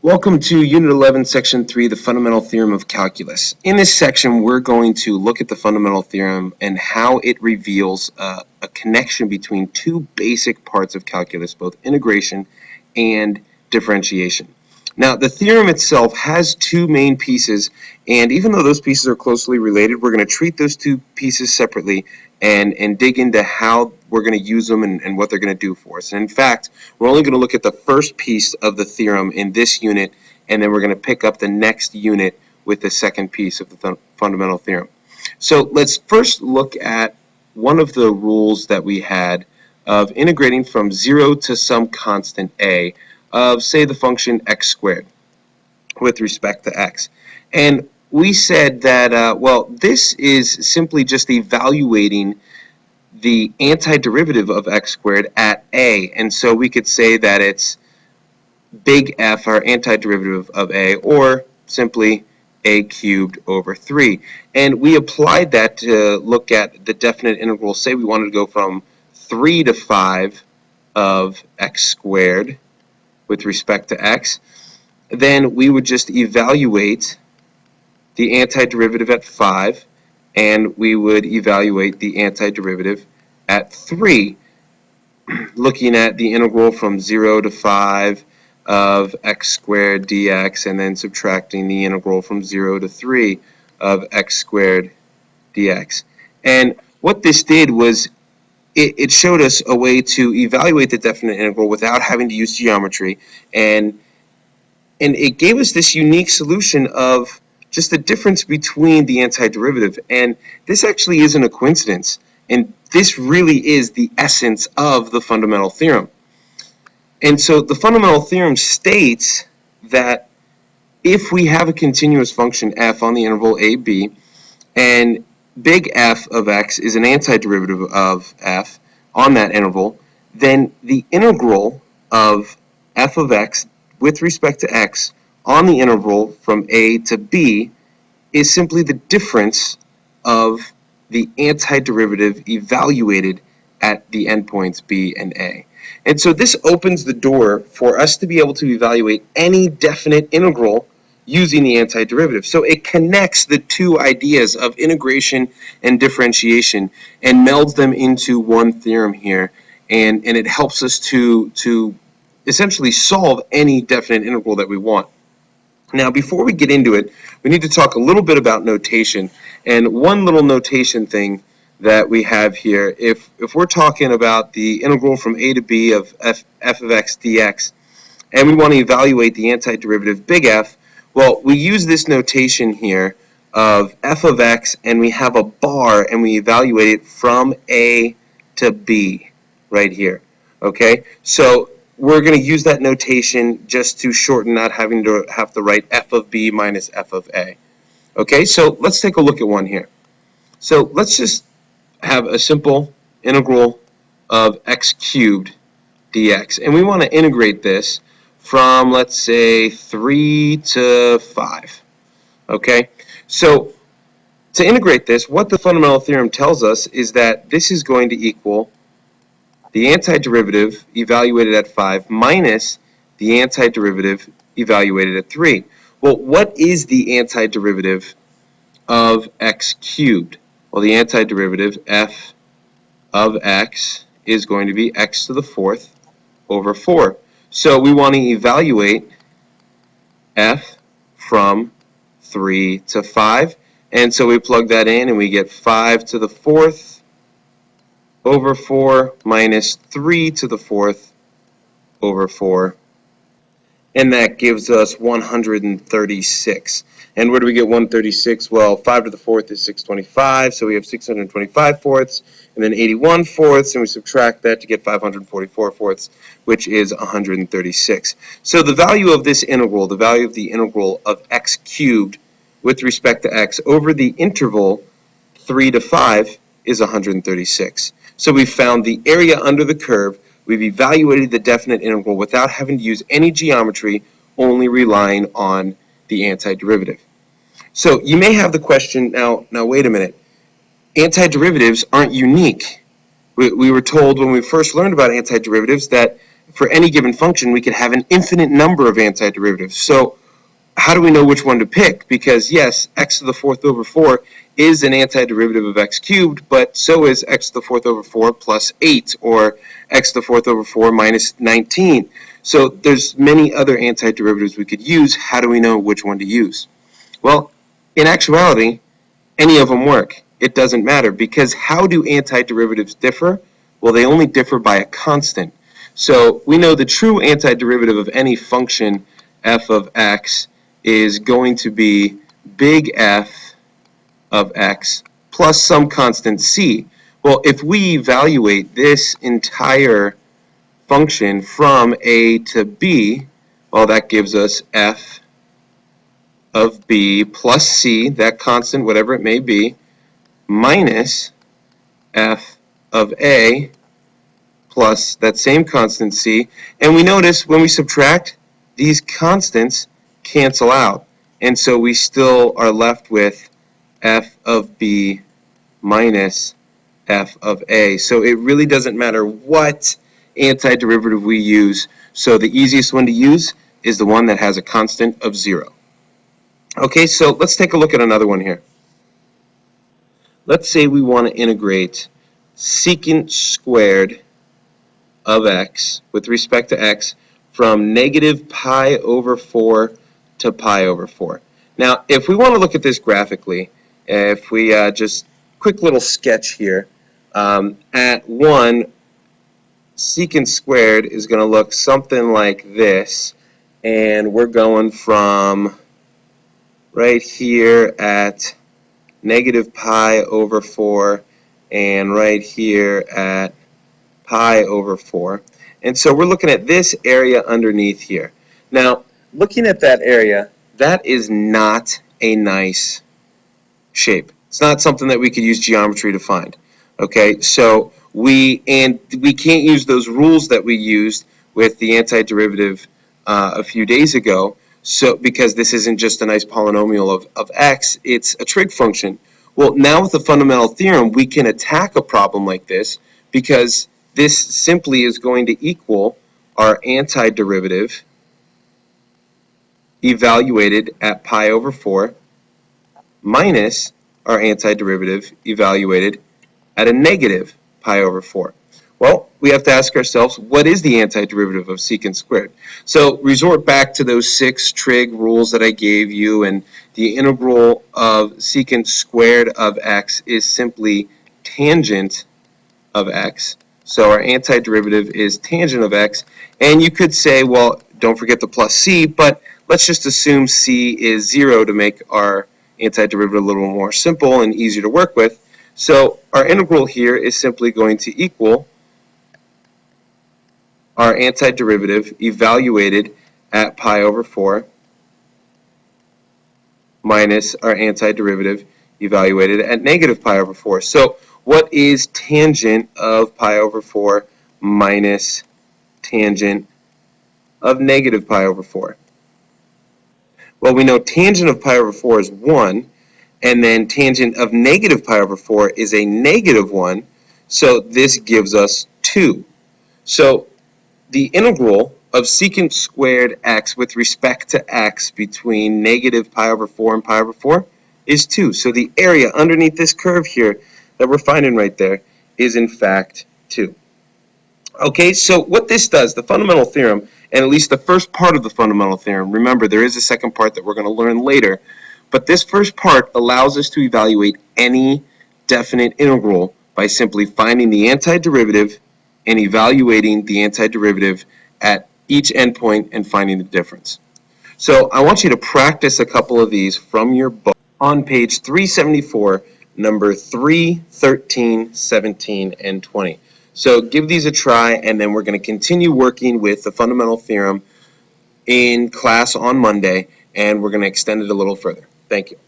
Welcome to Unit 11, Section 3, the Fundamental Theorem of Calculus. In this section, we're going to look at the fundamental theorem and how it reveals a connection between two basic parts of calculus, both integration and differentiation. Now, the theorem itself has two main pieces, and even though those pieces are closely related, we're going to treat those two pieces separately and dig into how we're going to use them and what they're going to do for us. And in fact, we're only going to look at the first piece of the theorem in this unit, and then we're going to pick up the next unit with the second piece of the fundamental theorem. So let's first look at one of the rules that we had of integrating from 0 to some constant a of, say, the function x squared with respect to x. And we said that, well, this is simply just evaluating the antiderivative of x squared at a. And so we could say that it's big F, our antiderivative of a, or simply a cubed over 3. And we applied that to look at the definite integral. Say we wanted to go from 3 to 5 of x squared with respect to x, then we would just evaluate the antiderivative at 5, and we would evaluate the antiderivative at 3, looking at the integral from 0 to 5 of x squared dx, and then subtracting the integral from 0 to 3 of x squared dx. And what this did was it showed us a way to evaluate the definite integral without having to use geometry, and it gave us this unique solution of just the difference between the antiderivative. And this actually isn't a coincidence, and this really is the essence of the fundamental theorem. And so the fundamental theorem states that if we have a continuous function f on the interval a, b, and big F of x is an antiderivative of f on that interval, then the integral of f of x with respect to x on the interval from a to b is simply the difference of the antiderivative evaluated at the endpoints b and a. And so this opens the door for us to be able to evaluate any definite integral using the antiderivative. So it connects the two ideas of integration and differentiation and melds them into one theorem here, and it helps us to essentially solve any definite integral that we want. Now, before we get into it, we need to talk a little bit about notation. And one little notation thing that we have here, if we're talking about the integral from a to b of f of x dx, and we want to evaluate the antiderivative big F, well, we use this notation here of f of x, and we have a bar, and we evaluate it from a to b right here. Okay, so we're going to use that notation just to shorten not having to have to write f of b minus f of a. Okay, so let's take a look at one here. So let's just have a simple integral of x cubed dx, and we want to integrate this from, let's say, 3 to 5. Okay, so to integrate this, what the fundamental theorem tells us is that this is going to equal the antiderivative evaluated at 5 minus the antiderivative evaluated at 3. Well, what is the antiderivative of x cubed? Well, the antiderivative f of x is going to be x to the 4th over 4. So we want to evaluate f from 3 to 5, and so we plug that in and we get 5 to the 4th over 4 minus 3 to the 4th over 4, and that gives us 136. And where do we get 136? Well, 5 to the 4th is 625, so we have 625 fourths, and then 81 fourths, and we subtract that to get 544 fourths, which is 136. So the value of this integral, the value of the integral of x cubed with respect to x over the interval 3 to 5 is 136. So we've found the area under the curve. We've evaluated the definite integral without having to use any geometry, only relying on the antiderivative. So you may have the question, now wait a minute, antiderivatives aren't unique. We were told when we first learned about antiderivatives that for any given function, we could have an infinite number of antiderivatives. So how do we know which one to pick? Because yes, x to the fourth over 4 is an antiderivative of x cubed, but so is x to the fourth over 4 plus 8, or x to the fourth over 4 minus 19. So there's many other antiderivatives we could use. How do we know which one to use? Well, in actuality, any of them work. It doesn't matter, because how do antiderivatives differ? Well, they only differ by a constant. So we know the true antiderivative of any function f of x is going to be big F of x plus some constant c. Well, if we evaluate this entire function from a to b, well, that gives us f of b plus c, that constant, whatever it may be, minus f of a plus that same constant c. And we notice when we subtract, these constants cancel out. And so we still are left with f of b minus f of a. So it really doesn't matter what antiderivative we use. So the easiest one to use is the one that has a constant of 0. Okay, so let's take a look at another one here. Let's say we want to integrate secant squared of x with respect to x from negative pi over 4 to pi over 4. Now, if we want to look at this graphically, if we just quick little sketch here, at 1, secant squared is going to look something like this, and we're going from right here at negative pi over 4 and right here at pi over 4. And so we're looking at this area underneath here. Now, looking at that area, that is not a nice shape. It's not something that we could use geometry to find. Okay, so we can't use those rules that we used with the antiderivative a few days ago. So because this isn't just a nice polynomial of x, it's a trig function. Well, now with the fundamental theorem, we can attack a problem like this, because this simply is going to equal our antiderivative evaluated at pi over 4 minus our antiderivative evaluated at a negative pi over 4. Well, we have to ask ourselves, what is the antiderivative of secant squared? So resort back to those 6 trig rules that I gave you, and the integral of secant squared of x is simply tangent of x. So our antiderivative is tangent of x, and you could say, well, don't forget the plus c, but let's just assume c is 0 to make our antiderivative a little more simple and easier to work with. So our integral here is simply going to equal our antiderivative evaluated at pi over 4 minus our antiderivative evaluated at negative pi over 4. So what is tangent of pi over 4 minus tangent of negative pi over 4? Well, we know tangent of pi over 4 is 1, and then tangent of negative pi over 4 is a negative 1, so this gives us 2. So the integral of secant squared x with respect to x between negative pi over 4 and pi over 4 is 2. So the area underneath this curve here that we're finding right there is in fact 2. Okay, so what this does, the fundamental theorem, and at least the first part of the fundamental theorem, remember there is a second part that we're going to learn later, but this first part allows us to evaluate any definite integral by simply finding the antiderivative and evaluating the antiderivative at each endpoint and finding the difference. So I want you to practice a couple of these from your book on page 374, number 3, 13, 17, and 20. So give these a try, and then we're going to continue working with the fundamental theorem in class on Monday, and we're going to extend it a little further. Thank you.